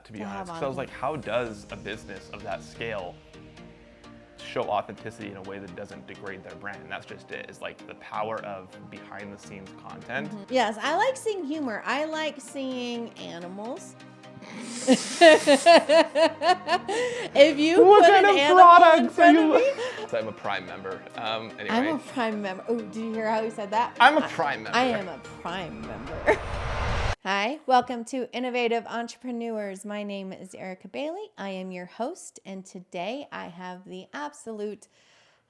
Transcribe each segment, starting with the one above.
to be honest. So I was like, how does a business of that scale show authenticity in a way that doesn't degrade their brand? And that's just it, is like the power of behind the scenes content. Mm-hmm. Yes, I like seeing humor. I like seeing animals. If you put an animal in front of me. So I'm a Prime member. Anyway. I'm a Prime member. Oh, did you hear how he said that? I'm a Prime member. I am a Prime member. Hi, welcome to Innovative Entrepreneurs. My name is Erica Bailey. I am your host, and today I have the absolute,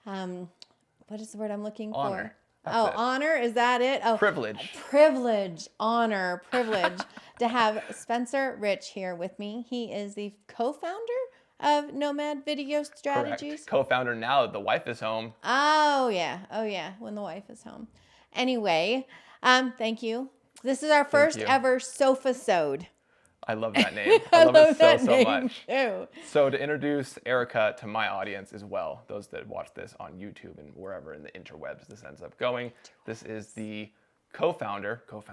what is the word I'm looking honor. for? Honor, is that it? Oh, privilege, honor, privilege to have Spencer Reich here with me. He is the co-founder of Nomad Video Strategies. Correct. Co-founder now that the wife is home. Oh yeah, when the wife is home. Anyway, thank you. This is our first ever Sofa-sode. I love that name. I love it so much. Too. So to introduce Erica to my audience as well, those that watch this on YouTube and wherever in the interwebs this ends up going, this is the co-owner of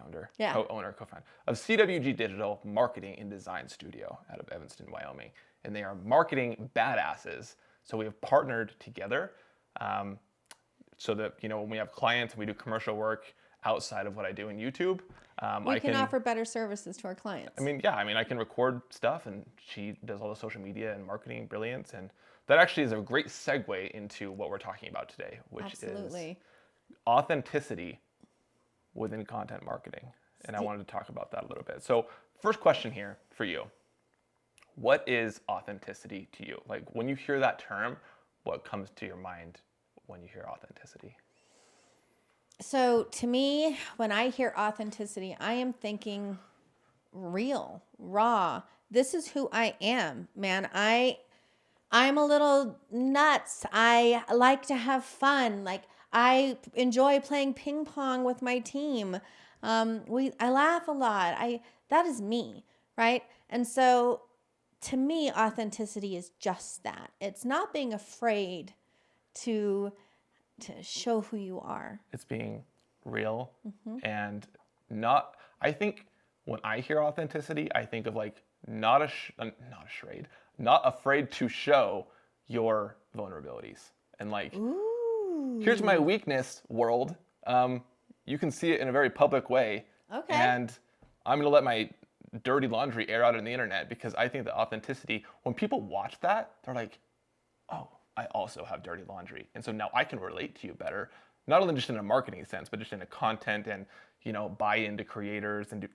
CWG Digital Marketing and Design Studio out of Evanston, Wyoming. And they are marketing badasses. So we have partnered together so that, when we have clients and we do commercial work outside of what I do in YouTube, we can offer better services to our clients. I can record stuff, and she does all the social media and marketing brilliance, and that actually is a great segue into what we're talking about today, which is authenticity within content marketing. And I wanted to talk about that a little bit. So first question here for you. What is authenticity to you? Like, when you hear that term, what comes to your mind when you hear authenticity? So to me, when I hear authenticity, I am thinking real, raw. This is who I am, man. I'm a little nuts. I like to have fun. Like, I enjoy playing ping pong with my team. I laugh a lot. That is me, right? And so to me, authenticity is just that. It's not being afraid to show who you are. It's being real and not, I think when I hear authenticity, I think of like not afraid to show your vulnerabilities. And like, here's my weakness, world. You can see it in a very public way. Okay. And I'm going to let my dirty laundry air out on the internet, because I think that authenticity, when people watch that, they're like, oh, I also have dirty laundry. And so now I can relate to you better, not only just in a marketing sense, but just in a content and, buy into creators. And,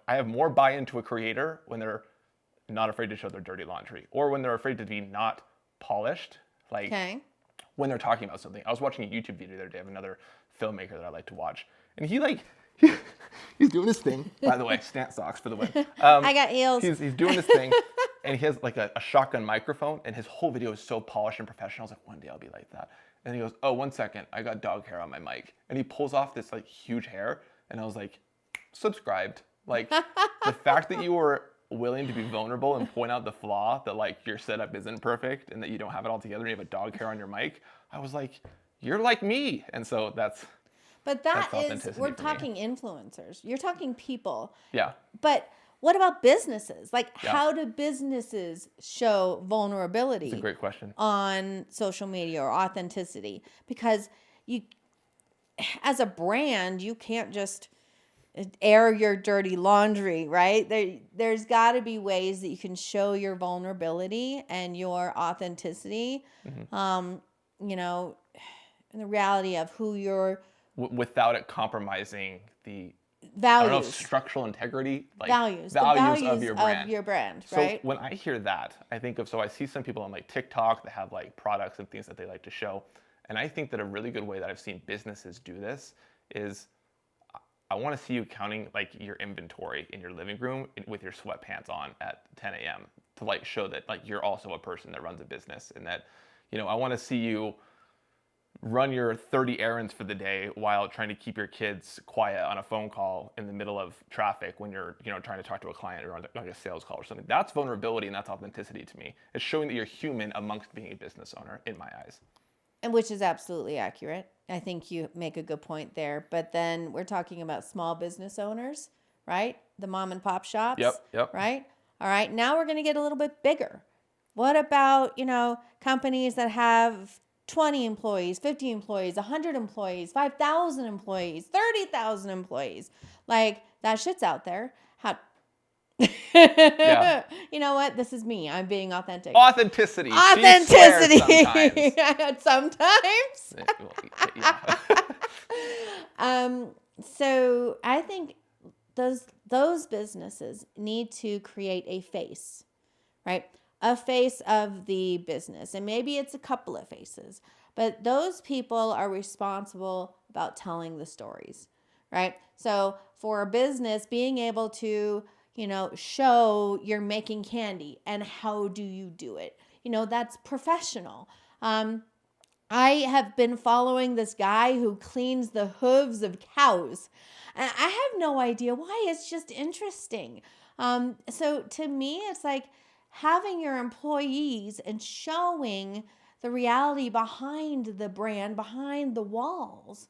I have more buy into a creator when they're not afraid to show their dirty laundry, or when they're afraid to be not polished. Like when they're talking about something. I was watching a YouTube video the other day of another filmmaker that I like to watch. And he's doing this thing, by the way, Stant socks for the win. I got heels. He's doing this thing, and he has like a shotgun microphone, and his whole video is so polished and professional. I was like, one day I'll be like that. And he goes, oh, 1 second, I got dog hair on my mic. And he pulls off this like huge hair, and I was like, subscribed. Like, the fact that you were willing to be vulnerable and point out the flaw that like your setup isn't perfect and that you don't have it all together and you have a dog hair on your mic, I was like, you're like me. And so that's... But we're talking influencers. You're talking people. Yeah. But what about businesses? Like, how do businesses show vulnerability? That's a great question. On social media or authenticity? Because as a brand, you can't just air your dirty laundry, right? There's got to be ways that you can show your vulnerability and your authenticity, and the reality of who you're... without it compromising the values, structural integrity, like values of your brand. Right? So when I hear that, I think of, I see some people on like TikTok that have like products and things that they like to show. And I think that a really good way that I've seen businesses do this is, I want to see you counting like your inventory in your living room with your sweatpants on at 10 a.m. to like show that like you're also a person that runs a business, and that, I want to see you run your 30 errands for the day while trying to keep your kids quiet on a phone call in the middle of traffic when you're, trying to talk to a client or on like a sales call or something. That's vulnerability, and that's authenticity to me. It's showing that you're human amongst being a business owner, in my eyes. And which is absolutely accurate. I think you make a good point there. But then we're talking about small business owners, right? The mom and pop shops. Yep. Right? All right, now we're going to get a little bit bigger. What about, companies that have 20 employees, 50 employees, 100 employees, 5,000 employees, 30,000 employees? Like, that shit's out there. How? Yeah. You know what? This is me. I'm being authentic. Authenticity. Authenticity. She swears Sometimes. Yeah. So I think those businesses need to create a face, right? A face of the business. And maybe it's a couple of faces, but those people are responsible about telling the stories, right? So for a business, being able to, show you're making candy and how do you do it? That's professional. I have been following this guy who cleans the hooves of cows. And I have no idea why. It's just interesting. So to me, it's like having your employees and showing the reality behind the brand, behind the walls.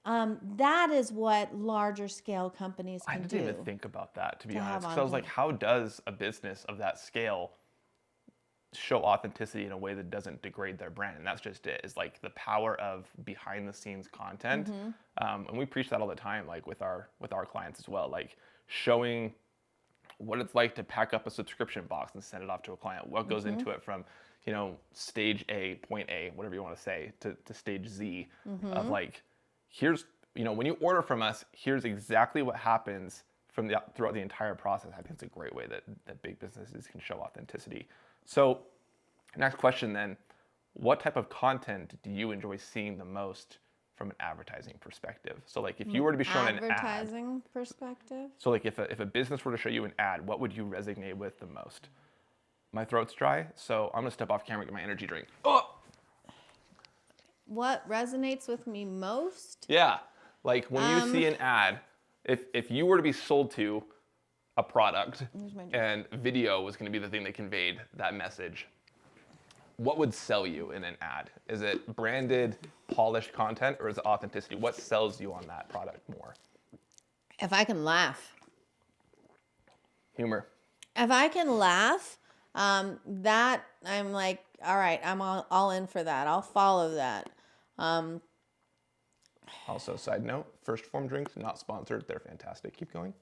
That is what larger scale companies can do. I didn't even think about that, to be honest. have Because I was on like, how does a business of that scale show authenticity in a way that doesn't degrade their brand? And that's just it, is like the power of behind the scenes content. And we preach that all the time, like with our clients as well, like showing what it's like to pack up a subscription box and send it off to a client, what goes into it from stage A, point A, whatever you want to say, to stage Z, of like, here's when you order from us, here's exactly what happens throughout the entire process. I think it's a great way that big businesses can show authenticity. So next question then, what type of content do you enjoy seeing the most from an advertising perspective? So like if you were to be shown an ad. Advertising perspective? So like if a business were to show you an ad, what would you resonate with the most? My throat's dry, so I'm gonna step off camera and get my energy drink. Oh! What resonates with me most? Yeah, like when you see an ad, if you were to be sold to a product and video was going to be the thing that conveyed that message, what would sell you in an ad? Is it branded, polished content, or is it authenticity? What sells you on that product more? If I can laugh. Humor. If I can laugh, that I'm like, all right, I'm all in for that. I'll follow that. Also, side note, First Form drinks, not sponsored. They're fantastic. Keep going.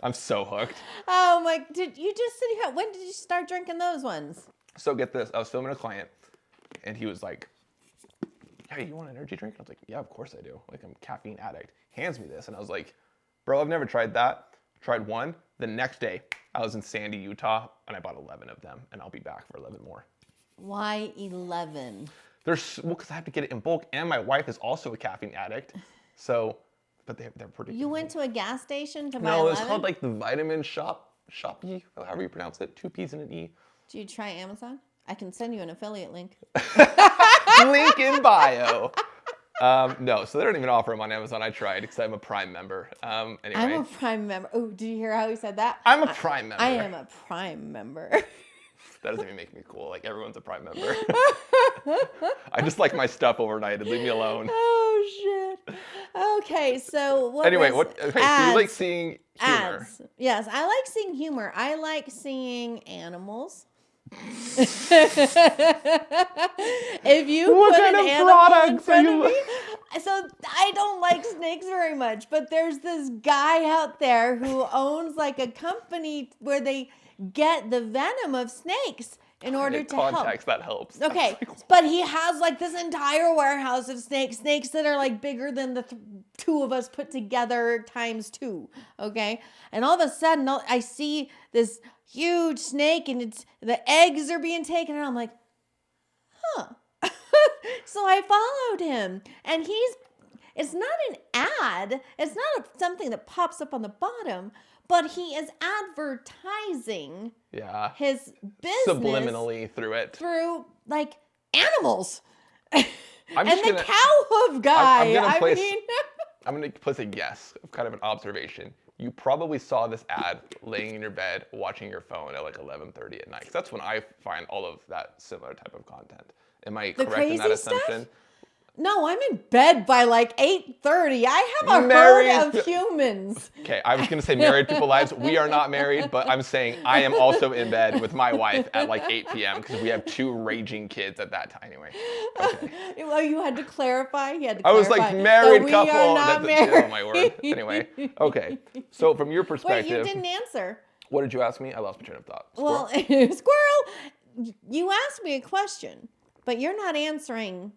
I'm so hooked. Oh my, did you just sit here? When did you start drinking those ones? So get this, I was filming a client and he was like, hey, you want an energy drink? I was like, yeah, of course I do. Like, I'm a caffeine addict. Hands me this. And I was like, bro, I've never tried that. Tried one. The next day, I was in Sandy, Utah, and I bought 11 of them, and I'll be back for 11 more. Why 11? Well, because I have to get it in bulk, and my wife is also a caffeine addict. So, but they're pretty. You went to a gas station to buy 11? No, it's called like the Vitamin Shoppy, however you pronounce it. 2 P's and an E. Do you try Amazon? I can send you an affiliate link. Link in bio. No, so they don't even offer them on Amazon. I tried because I'm a Prime member. Anyway. I'm a Prime member. Oh, did you hear how he said that? I'm a Prime member. I am a Prime member. That doesn't even make me cool. Like, everyone's a Prime member. I just like my stuff overnighted. Leave me alone. Oh, shit. Okay, so what Anyway, was so you like seeing humor. Ads. Yes, I like seeing humor. I like seeing animals. If you What put kind an of animal in products are front you of me, so I don't like snakes very much, but there's this guy out there who owns like a company where they get the venom of snakes in order to help. Context, that helps. Okay, but he has like this entire warehouse of snakes that are like bigger than the two of us put together times 2. Okay, and all of a sudden I see this huge snake and the eggs are being taken, and I'm like, huh. So I followed him, and it's not an ad. It's not something that pops up on the bottom, but he is advertising his business subliminally through it. Through like animals. And the cow hoof guy. I'm going to place a guess of kind of an observation. You probably saw this ad laying in your bed, watching your phone at like 11:30 at night. 'Cause that's when I find all of that similar type of content. Am I correct in that assumption? No, I'm in bed by like 8:30. I have a Married. herd of humans. Okay, I was going to say married people lives. We are not married, but I'm saying I am also in bed with my wife at like 8 p.m. because we have 2 raging kids at that time. Anyway, okay. Well, you had to clarify. You had to I was clarify. like married So we couple. are not married. Oh my word. Anyway, okay. So from your Wait, perspective, you didn't answer. what did you ask me? I lost my train of thought. Well, squirrel, you asked me a question, but you're not answering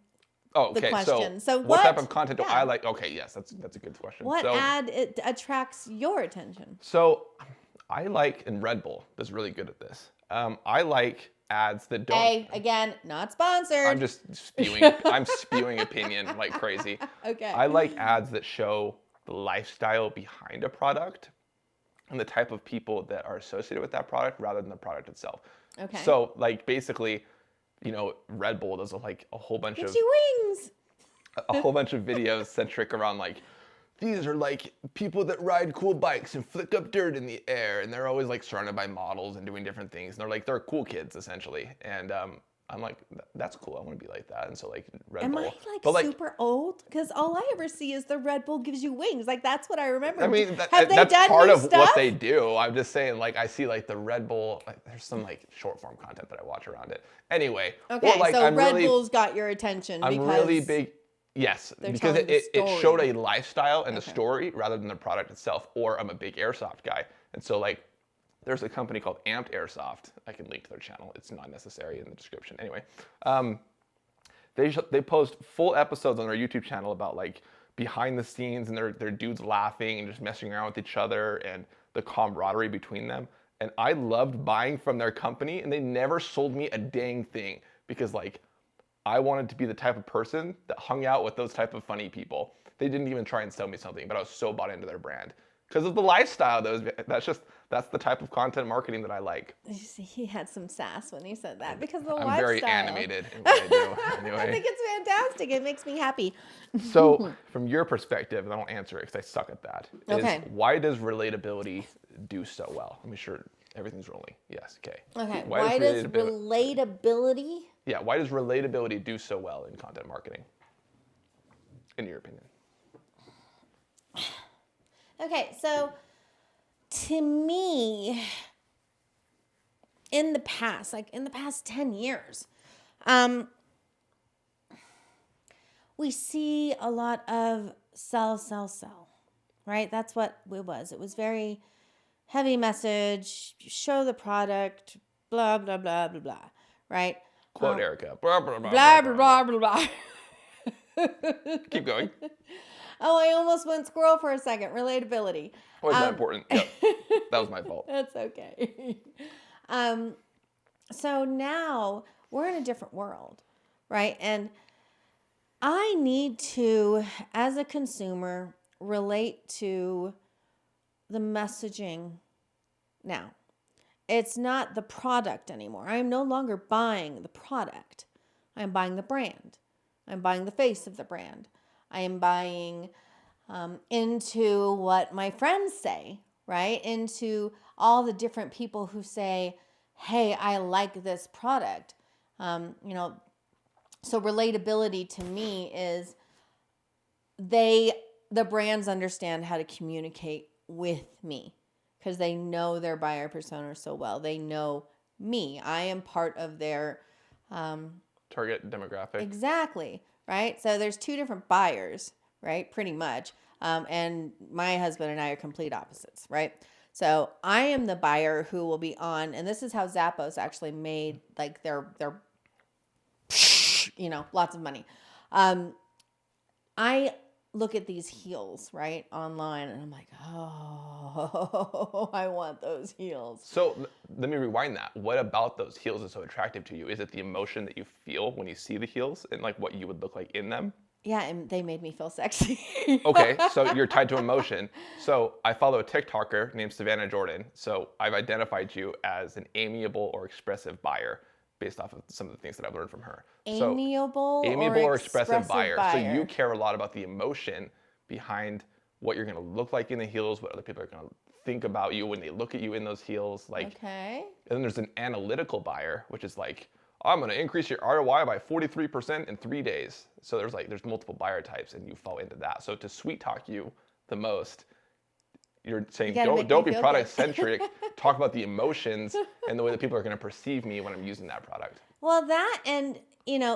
Oh, the okay. question. So what type of content do yeah. I like? Okay, yes, that's a good question. What So, ad attracts your attention? So I like, and Red Bull is really good at this. I like ads that don't. Hey, again, not sponsored. I'm just spewing. I'm spewing opinion like crazy. Okay. I like ads that show the lifestyle behind a product and the type of people that are associated with that product rather than the product itself. Okay. So like basically, Red Bull does like a whole bunch Gives of you wings. a whole bunch of videos centric around like these are like people that ride cool bikes and flick up dirt in the air, and they're always like surrounded by models and doing different things. And they're cool kids essentially. And I'm like, that's cool. I want to be like that. And so like Red Bull. Am I But super old? Because all I ever see is the Red Bull gives you wings. Like that's what I remember. I mean, Have they that's done part new of stuff? what they do. I'm just saying, like, I see like the Red Bull. Like, there's some like short form content that I watch around it. Anyway, Okay, or, like, so I'm Red really, Bull's got your attention. I'm because really big. Yes, they're because telling the it showed story. a lifestyle and a Okay. story rather than the product itself. Or I'm a big airsoft guy, and so like there's a company called Amped Airsoft. I can link to their channel. It's not necessary in the description. Anyway, they post full episodes on their YouTube channel about like behind the scenes and their dudes laughing and just messing around with each other and the camaraderie between them. And I loved buying from their company, and they never sold me a dang thing because like I wanted to be the type of person that hung out with those type of funny people. They didn't even try and sell me something, but I was so bought into their brand because of the lifestyle. That's the type of content marketing that I like. He had some sass when he said that because of the I'm lifestyle. very animated in what I do. Anyway. I think it's fantastic. It makes me happy. So from your perspective, and I won't answer it because I suck at that, Okay. is why does relatability do so well? Let me sure everything's rolling. Yes, okay. Okay. Why does relatability? Yeah, why does relatability do so well in content marketing? In your opinion. Okay, so to me, in the past 10 years, we see a lot of sell, right? That's what it was. It was very heavy message, show the product, blah, blah, blah, blah, blah, right? Quote Erica. Blah, blah, blah, Blah, blah, blah, blah, blah. Keep going. Oh, I almost went squirrel for a second. Relatability. Why is that important? Yep. That was my fault. That's okay. So now we're in a different world, right? And I need to, as a consumer, relate to the messaging now. It's not the product anymore. I am no longer buying the product. I'm buying the brand. I'm buying the face of the brand. I am buying into what my friends say, right? Into all the different people who say, hey, I like this product. So relatability to me is the brands understand how to communicate with me because they know their buyer persona so well. They know me. I am part of their Target demographic. Exactly, right? So there's 2 different buyers, right? Pretty much. And my husband and I are complete opposites, right? So I am the buyer who will be on, and this is how Zappos actually made like their lots of money. I look at these heels, right, online, and I'm like, oh, I want those heels. So let me rewind that. What about those heels is so attractive to you? Is it the emotion that you feel when you see the heels and like what you would look like in them? Yeah, and they made me feel sexy. Okay, so you're tied to emotion. So I follow a TikToker named Savannah Jordan. So I've identified you as an amiable or expressive buyer based off of some of the things that I've learned from her. Amiable or expressive buyer. So you buyer. care a lot about the emotion behind what you're going to look like in the heels, what other people are going to think about you when they look at you in those heels. Like, Okay. and then there's an analytical buyer, which is like I'm going to increase your ROI by 43% in 3 days. So there's multiple buyer types and you fall into that. So to sweet talk you the most, you're saying don't be product centric. Talk about the emotions and the way that people are going to perceive me when I'm using that product. Well, that, and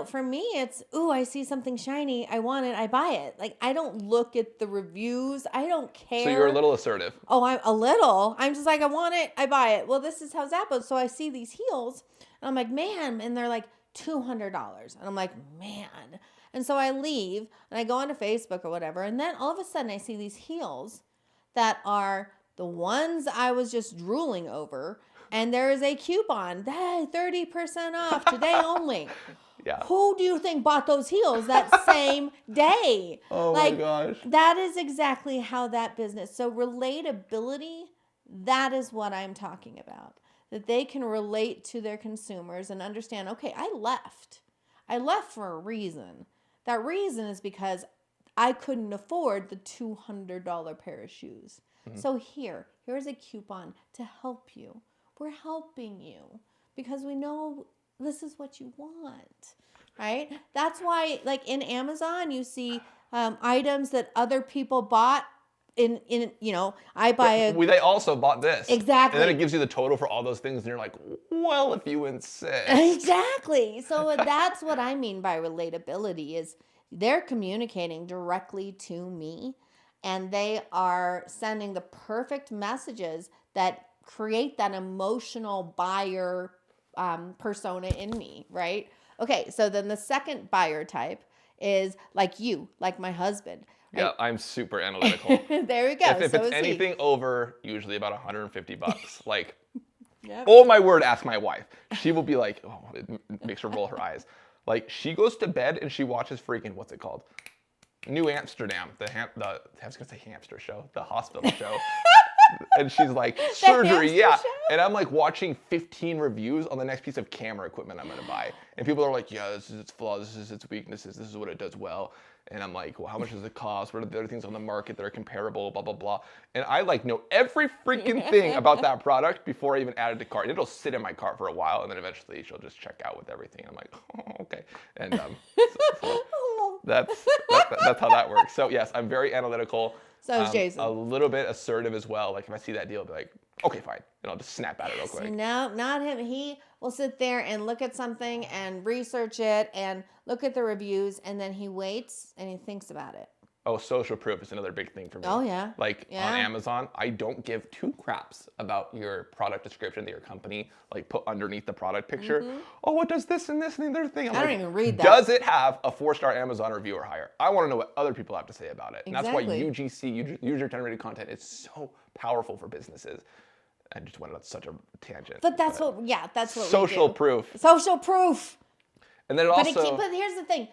for me, it's, ooh, I see something shiny, I want it, I buy it. Like, I don't look at the reviews. I don't care. So you're a little assertive. Oh, I'm a little. I'm just like, I want it, I buy it. Well, this is how Zappos. So I see these heels, and I'm like, man, and they're like $200, and I'm like, man. And so I leave, and I go onto Facebook or whatever, and then all of a sudden I see these heels that are the ones I was just drooling over, and there is a coupon, hey, 30% off today only. Yeah. Who do you think bought those heels that same day? Oh my gosh. That is exactly how that business. So relatability, that is what I'm talking about. That they can relate to their consumers and understand, okay, I left. I left for a reason. That reason is because I couldn't afford the $200 pair of shoes. Mm-hmm. So here's a coupon to help you. We're helping you because we know this is what you want, right? That's why, like in Amazon, you see items that other people bought. I buy they also bought this. Exactly. And then it gives you the total for all those things, and you're like, well, if you insist. Exactly. So that's what I mean by relatability is they're communicating directly to me, and they are sending the perfect messages that create that emotional buyer persona in me, right? Okay, so then the second buyer type is like you, like my husband. Right? Yeah, I'm super analytical. There we go. If it's anything over, usually about $150, like, yep. Oh my word, ask my wife. She will be like, oh, it makes her roll her eyes. Like, she goes to bed and she watches freaking, what's it called? New Amsterdam, I was gonna say hamster show, the hospital show. And she's like, surgery, yeah. Show? And I'm like watching 15 reviews on the next piece of camera equipment I'm gonna buy. And people are like, yeah, this is its flaws, this is its weaknesses, this is what it does well. And I'm like, well, how much does it cost? What are the other things on the market that are comparable, blah, blah, blah. And I like know every freaking thing about that product before I even add it to cart. It'll sit in my cart for a while, and then eventually she'll just check out with everything. I'm like, oh, okay. And so that's how that works. So yes, I'm very analytical. So is Jason. A little bit assertive as well. Like if I see that deal, I'll be like, okay, fine. And I'll just snap at it real quick. No, not him. He will sit there and look at something and research it and look at the reviews, and then he waits and he thinks about it. Oh, social proof is another big thing for me. Oh, yeah. Like on Amazon, I don't give two craps about your product description that your company like put underneath the product picture. Mm-hmm. Oh, what does this and this and the other thing? I don't even read that. Does it have a 4-star Amazon review or higher? I want to know what other people have to say about it. And exactly. That's why UGC, user-generated content, is so powerful for businesses. I just went on such a tangent. But that's what social we do. Proof. Social proof. And then but here's the thing.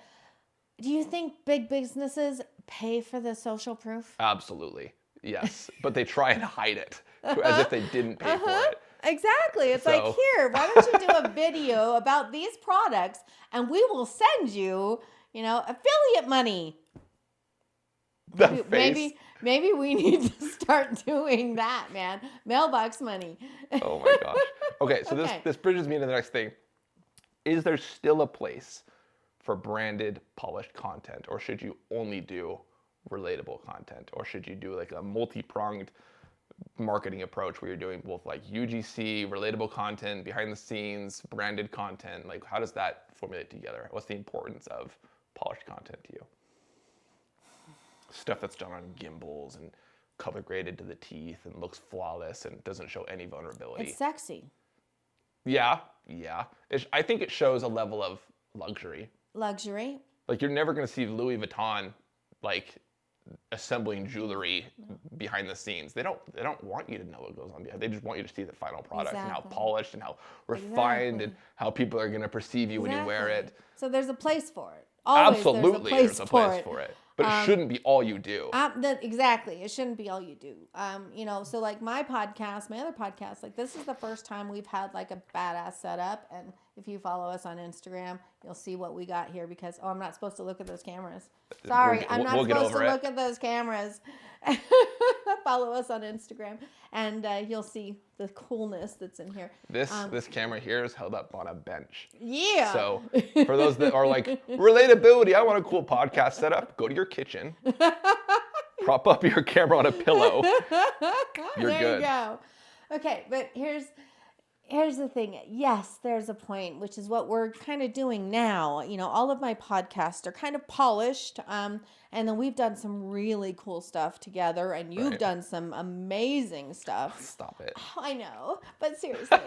Do you think big businesses pay for the social proof? Absolutely. Yes. But they try and hide it as if they didn't pay for it. Exactly. It's like, here, why don't you do a video about these products and we will send you, affiliate money. Maybe we need to start doing that, man. Mailbox money. Oh my gosh. Okay, so this bridges me to the next thing. Is there still a place for branded, polished content, or should you only do relatable content, or should you do like a multi-pronged marketing approach where you're doing both like UGC, relatable content, behind the scenes, branded content? Like, how does that formulate together? What's the importance of polished content to you? Stuff that's done on gimbals and color graded to the teeth and looks flawless and doesn't show any vulnerability. It's sexy. Yeah. I think it shows a level of luxury. Like you're never going to see Louis Vuitton like assembling jewelry behind the scenes. They don't want you to know what goes on behind. They just want you to see the final product and how polished and how refined and how people are going to to perceive you when you wear it. So there's a place for it. Absolutely, there's a place for it. But it shouldn't be all you do. Exactly. It shouldn't be all you do. So like my other podcast, like this is the first time we've had like a badass setup, and If you follow us on Instagram, you'll see what we got here because, I'm not supposed to look at those cameras. Sorry, I'm not supposed to look at those cameras. Follow us on Instagram, and you'll see the coolness that's in here. This camera here is held up on a bench. Yeah. So for those that are like, relatability, I want a cool podcast setup, go to your kitchen, prop up your camera on a pillow. You're there good. You go. Okay, but here's the thing. Yes, there's a point, which is what we're kind of doing now. All of my podcasts are kind of polished. And then we've done some really cool stuff together, and you've done some amazing stuff. Stop it. Oh, I know, but seriously.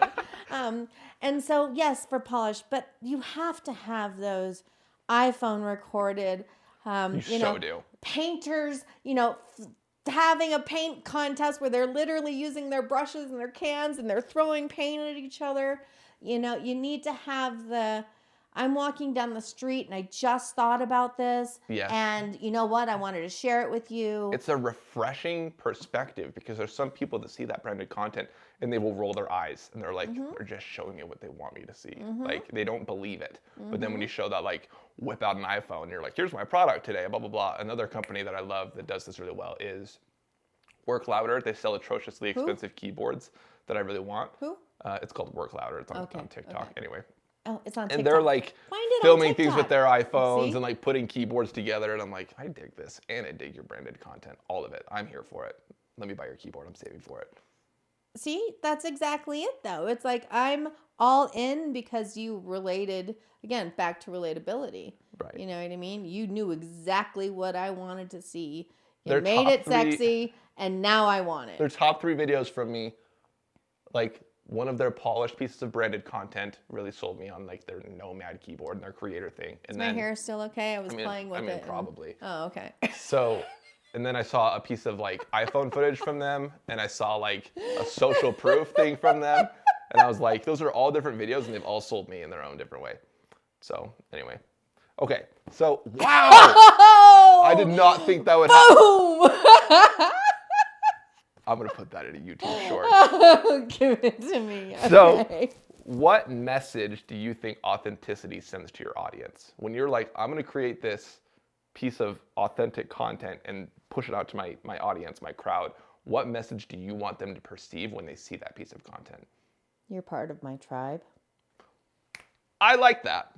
And so, yes, for polished, but you have to have those iPhone recorded, do. Painters, having a paint contest where they're literally using their brushes and their cans and they're throwing paint at each other. You need to have I'm walking down the street and I just thought about this. Yes. And you know what? I wanted to share it with you. It's a refreshing perspective because there's some people that see that branded content and they will roll their eyes and they're like, they're just showing me what they want me to see. Like, they don't believe it. But then when you show that, like, whip out an iPhone, you're like, here's my product today, blah, blah, blah. Another company that I love that does this really well is Work Louder. They sell atrociously expensive keyboards that I really want. Who? It's called Work Louder. It's on TikTok. Okay. Anyway. Oh, it's on TikTok. And they're like filming things with their iPhones and like putting keyboards together. And I'm like, I dig this. And I dig your branded content. All of it. I'm here for it. Let me buy your keyboard. I'm saving for it. See, that's exactly it though. It's like I'm all in because you related, again, back to relatability. Right. You know what I mean? You knew exactly what I wanted to see. You Their made top it sexy and now I want it. Their top 3 videos from me, like one of their polished pieces of branded content really sold me on like their Nomad keyboard and their creator thing. And my hair still okay? I was playing with it. Probably. Oh, okay. So, and then I saw a piece of like iPhone footage from them, and I saw like a social proof thing from them, and I was like, those are all different videos, and they've all sold me in their own different way. So anyway, okay. So wow, I did not think that would happen. I'm gonna put that in a YouTube short. Give it to me. Okay. So, what message do you think authenticity sends to your audience? When you're like, I'm gonna create this piece of authentic content and push it out to my audience, my crowd, what message do you want them to perceive when they see that piece of content? You're part of my tribe. I like that.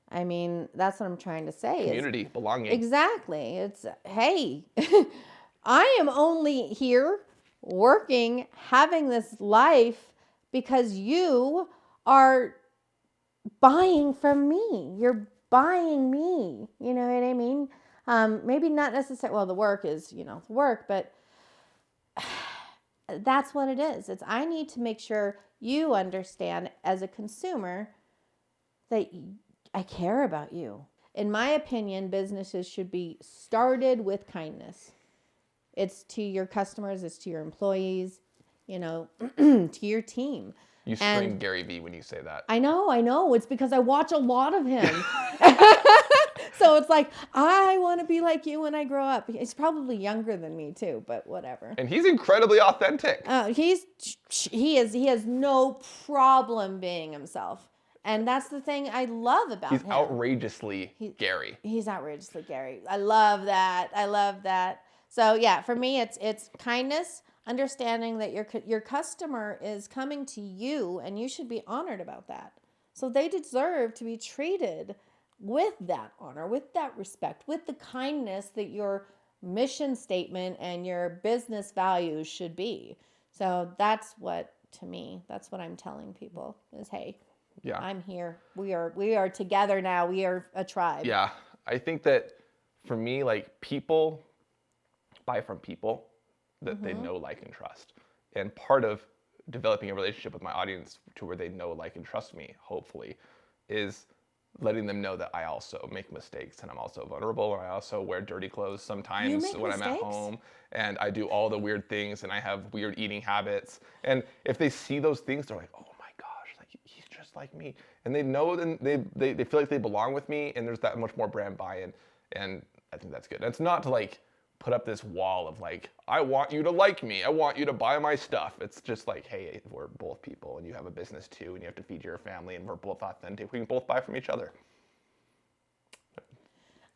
I mean, that's what I'm trying to say. Community, belonging. Exactly. It's, hey, I am only here working, having this life because you are buying from me. You're buying me. You know what I mean? Maybe not necessarily, well, the work is, the work, but that's what it is. It's, I need to make sure you understand as a consumer that I care about you. In my opinion, businesses should be started with kindness. It's to your customers, it's to your employees, to your team. You scream Gary Vee when you say that. I know. It's because I watch a lot of him. So it's like, I want to be like you when I grow up. He's probably younger than me too, but whatever. And he's incredibly authentic. He has no problem being himself. And that's the thing I love about him. He's outrageously Gary. He's outrageously Gary. I love that. So yeah, for me, it's kindness, understanding that your customer is coming to you, and you should be honored about that. So they deserve to be treated with that honor, with that respect, with the kindness that your mission statement and your business values should be. So that's what, to me, that's what I'm telling people is, hey, yeah, I'm here. We are together now. We are a tribe. Yeah, I think that for me, like, people buy from people that they know, like, and trust. And part of developing a relationship with my audience to where they know, like, and trust me, hopefully, is letting them know that I also make mistakes and I'm also vulnerable, and I also wear dirty clothes sometimes when I'm at home, and I do all the weird things, and I have weird eating habits. And if they see those things, they're like, oh my gosh, like, he's just like me. And they know, then they feel like they belong with me, and there's that much more brand buy-in, and I think that's good. And it's not to like put up this wall of like, I want you to like me. I want you to buy my stuff. It's just like, hey, we're both people and you have a business too and you have to feed your family and we're both authentic. We can both buy from each other.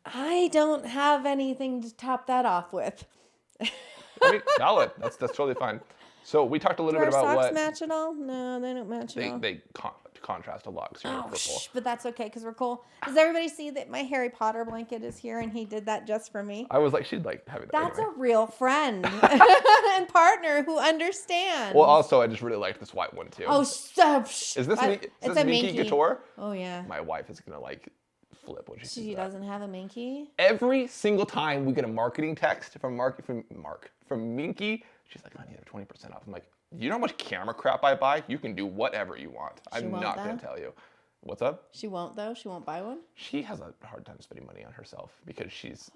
I don't have anything to top that off with. I mean, valid. That's totally fine. So we talked a little Do bit our about socks what match at all? No, they don't match at all. they contrast a lot because you're purple. But that's okay because we're cool. Does everybody see that my Harry Potter blanket is here and he did that just for me? I was like, she'd like having that. That's anyway. a real friend and partner who understands. Well, also, I just really liked this white one too. Oh, stop. Is this Minky Couture? Oh, yeah. My wife is going to like flip when she sees She that. doesn't have a Minky? Every single time we get a marketing text from Minky, she's like, honey, they're 20% off. I'm like, you know how much camera crap I buy? You can do whatever you want. I'm not going to tell you. What's up? She won't, though? She won't buy one? She has a hard time spending money on herself because she's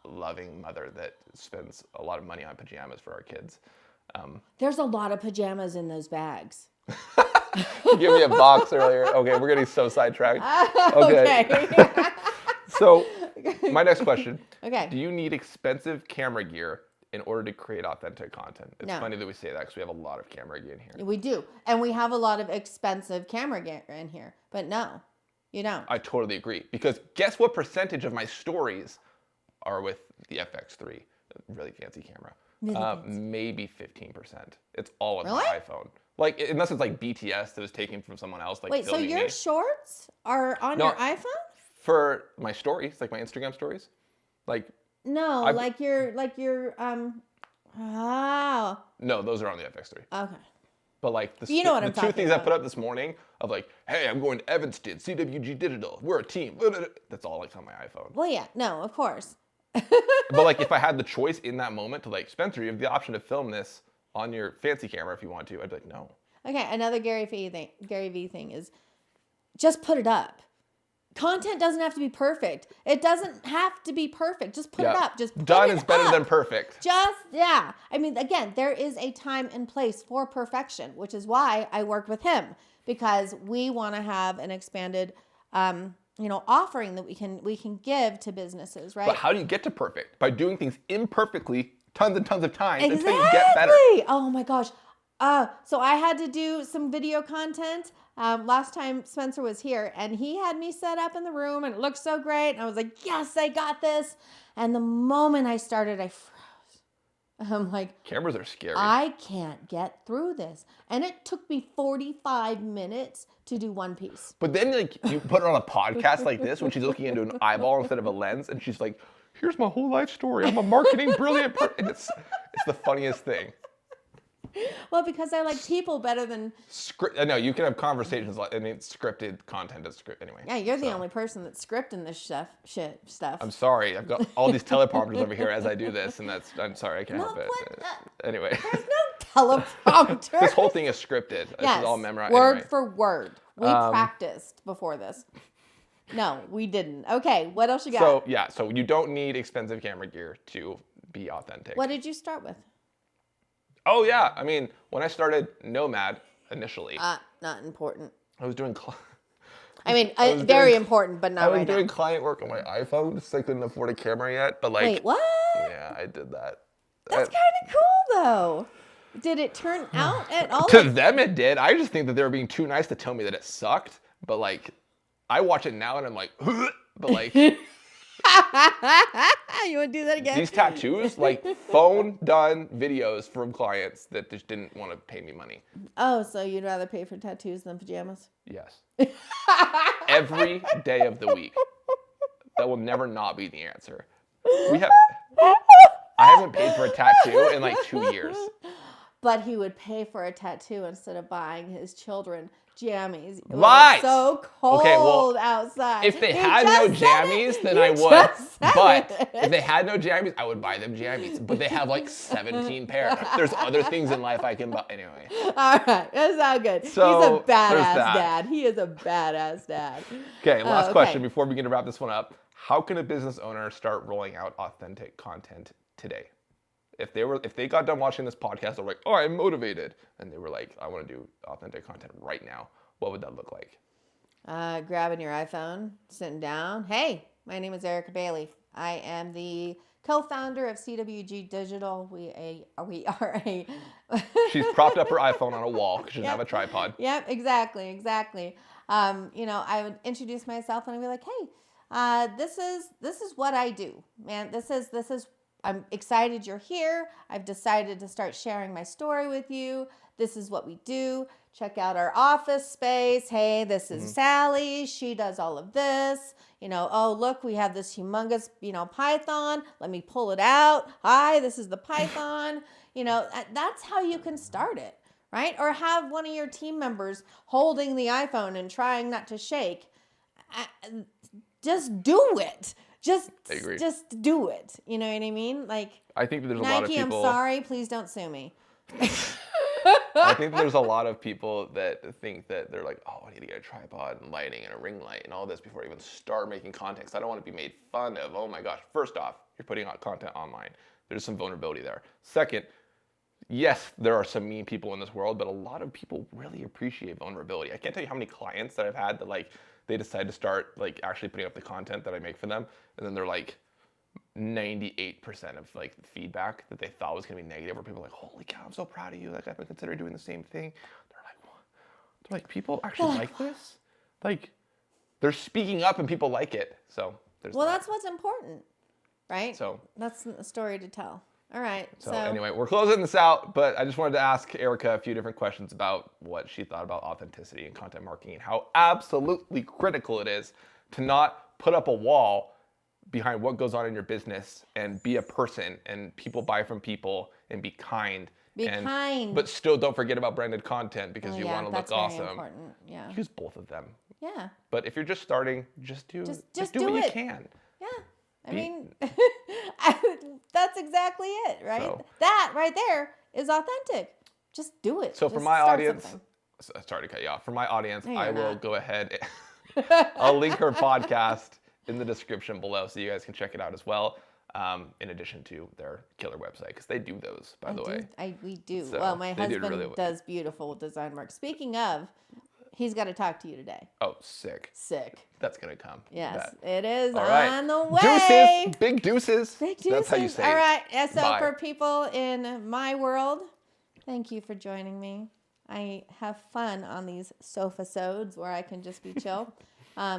a loving mother that spends a lot of money on pajamas for our kids. There's a lot of pajamas in those bags. You gave me a box earlier. Okay, we're getting so sidetracked. Okay. So, my next question. Okay. Do you need expensive camera gear in order to create authentic content? It's No. funny that we say that because we have a lot of camera gear in here. We do. And we have a lot of expensive camera gear in here. But no, you don't. I totally agree. Because guess what percentage of my stories are with the FX3, a really fancy camera? Maybe 15%. It's all with my iPhone. Like, unless it's like BTS that was taken from someone else. Like, Wait, so filming your me. shorts are on your iPhone? For my stories, like my Instagram stories. Like, No, wow. no, those are on the FX3. Okay. But like You know what I'm the two talking things I about. put up this morning of like, hey, I'm going to Evanston, CWG Digital, we're a team. That's all like on my iPhone. Well, yeah, no, of course. But like if I had the choice in that moment to like, Spencer, you have the option to film this on your fancy camera if you want to, I'd be like, no. Okay, another Gary V thing is just put it up. Content doesn't have to be perfect. It doesn't have to be perfect. Just put it up. Just put done it is better up. than perfect. Yeah. I mean, again, there is a time and place for perfection, which is why I worked with him because we want to have an expanded, offering that we can give to businesses, right? But how do you get to perfect? By doing things imperfectly tons and tons of times Exactly. until you get better. Oh my gosh. So I had to do some video content last time Spencer was here, and he had me set up in the room, and it looked so great. And I was like, yes, I got this. And the moment I started, I froze. I'm like, Cameras are scary. I can't get through this. And it took me 45 minutes to do one piece. But then like you put her on a podcast like this when she's looking into an eyeball instead of a lens, and she's like, here's my whole life story. I'm a marketing brilliant and it's the funniest thing. Well, because I like people better than... No, you can have conversations like, scripted content is script anyway. Yeah, you're the only person that's scripting this stuff. I'm sorry. I've got all these teleprompters over here as I do this, and I'm sorry, I can't help it. Anyway. There's no teleprompter. This whole thing is scripted. Yes, This is all memorized. word anyway. for word. We practiced before this. No, we didn't. Okay, what else you got? So you don't need expensive camera gear to be authentic. What did you start with? Oh yeah, I mean, when I started Nomad initially, Not important. I was doing. Very important, but not right now. I was doing client work on my iPhone because I couldn't afford a camera yet. But like, Wait, what? Yeah, I did that. That's kind of cool, though. Did it turn out at all? To them, it did. I just think that they were being too nice to tell me that it sucked. But like, I watch it now and I'm like, but like. You want to do that again? These tattoos, like phone done videos from clients that just didn't want to pay me money. Oh, so you'd rather pay for tattoos than pajamas? Yes. Every day of the week. That will never not be the answer. I haven't paid for a tattoo in like 2 years. But he would pay for a tattoo instead of buying his children jammies. It was Right. so cold outside. If they had no jammies, then I would. But if they had no jammies, I would buy them jammies. But they have like 17 pairs. There's other things in life I can buy. Anyway. All right. That's all good. So, he's a badass there's that. dad. He is a badass dad. Okay, last question before we begin to wrap this one up. How can a business owner start rolling out authentic content today? If they got done watching this podcast, they're like, oh, I'm motivated. And they were like, I want to do authentic content right now. What would that look like? Grabbing your iPhone, sitting down. Hey, my name is Erica Bailey. I am the co-founder of CWG Digital. We are a. She's propped up her iPhone on a wall because she doesn't have a tripod. Yep, exactly. I would introduce myself and I'd be like, hey, this is what I do, man. This is. I'm excited you're here. I've decided to start sharing my story with you. This is what we do. Check out our office space. Hey, this is Sally. She does all of this. Oh, look, we have this humongous, Python. Let me pull it out. Hi, this is the Python. That's how you can start it, right? Or have one of your team members holding the iPhone and trying not to shake. Just do it. Just do it. You know what I mean? Like, I think that there's a Nike, lot of people. I'm sorry. Please don't sue me. I think there's a lot of people that think that they're like, oh, I need to get a tripod and lighting and a ring light and all this before I even start making content. 'Cause I don't want to be made fun of. Oh my gosh. First off, you're putting out content online. There's some vulnerability there. Second, yes, there are some mean people in this world, but a lot of people really appreciate vulnerability. I can't tell you how many clients that I've had that like they decide to start like actually putting up the content that I make for them, and then they're like 98% of like feedback that they thought was gonna be negative, where people are like, holy cow, I'm so proud of you. Like I've been considering doing the same thing. They're like, what? They're like, people actually like this? Like they're speaking up and people like it. So there's that's what's important, right? So that's a story to tell. All right. So anyway, we're closing this out, but I just wanted to ask Erica a few different questions about what she thought about authenticity and content marketing and how absolutely critical it is to not put up a wall behind what goes on in your business and be a person and people buy from people and be kind. But still don't forget about branded content because you want to look awesome. Very important. Yeah. Use both of them. Yeah. But if you're just starting, just do what you can. Yeah. I mean, that's exactly it, right? So, that right there is authentic. Just do it. So for my audience, sorry to cut you off. For my audience, I will go ahead. I'll link her podcast in the description below so you guys can check it out as well. In addition to their killer website, because they do those, by the way. We do. So well, my husband does beautiful design work. Speaking of, he's got to talk to you today. Oh, sick. That's going to come. Yes, it is right. on the way. Deuces. Big deuces. Big deuces. That's how you say it. All right. So Bye. for people in my world, thank you for joining me. I have fun on these sofa-sodes where I can just be chill.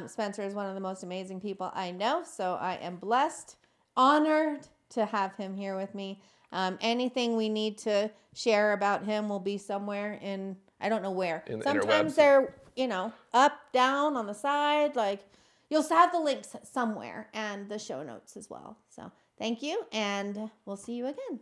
Spencer is one of the most amazing people I know, so I am blessed, honored to have him here with me. Anything we need to share about him will be somewhere in, I don't know where. Sometimes they're, up, down, on the side. Like, you'll have the links somewhere and the show notes as well. So thank you, and we'll see you again.